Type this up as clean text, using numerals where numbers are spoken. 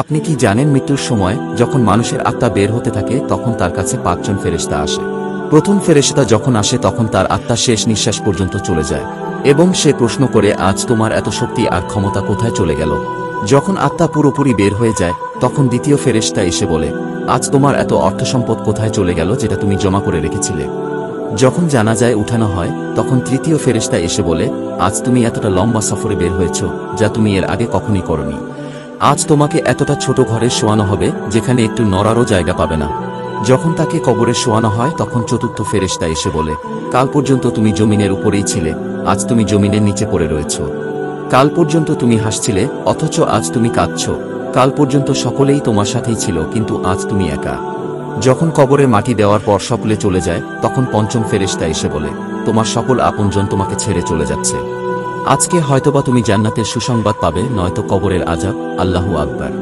আপনি কি জানেন মৃত্যুর সময় যখন মানুষের আত্মা বের হতে থাকে তখন তার কাছে 5 জন ফেরেশতা আসে। প্রথম ফেরেশতা যখন আসে তখন তার আত্মা শেষ নিঃশ্বাস পর্যন্ত চলে যায় এবং সে প্রশ্ন করে, আজ তোমার এত শক্তি আর ক্ষমতা কোথায় চলে গেল? যখন আত্মা পুরোপুরি বের হয়ে যায় তখন দ্বিতীয় ফেরেশতা এসে বলে, আজ তোমার এত অর্থসম্পদ কোথায় চলে গেল যেটা তুমি জমা করে রেখেছিলে? যখন জানাজায় উঠানো হয় তখন তৃতীয় ফেরেশতা এসে বলে, আজ তুমি এতটা লম্বা সফরে বের হয়েছ যা তুমি এর আগে কখনই করনি। আজ তোমাকে এতটা ছোট ঘরে শোয়ানো হবে যেখানে একটু নড়ারও জায়গা পাবে না। যখন তাকে কবরে শোয়ানো হয় তখন চতুর্থ ফেরেশতা এসে বলে, কাল পর্যন্ত তুমি জমিনের উপরেই ছিলে, আজ তুমি জমিনের নিচে পড়ে রয়েছ। কাল পর্যন্ত তুমি হাসছিলে, অথচ আজ তুমি কাঁদছ। কাল পর্যন্ত সকলেই তোমার সাথেই ছিল, কিন্তু আজ তুমি একা। যখন কবরে মাটি দেওয়ার পর সকলে চলে যায় তখন পঞ্চম ফেরেশতা এসে বলে, তোমার সকল আপনজন তোমাকে ছেড়ে চলে যাচ্ছে। আজকে হয়তোবা তুমি জান্নাতের সুসংবাদ পাবে, নয়তো কবরের আযাব। আল্লাহু আকবার।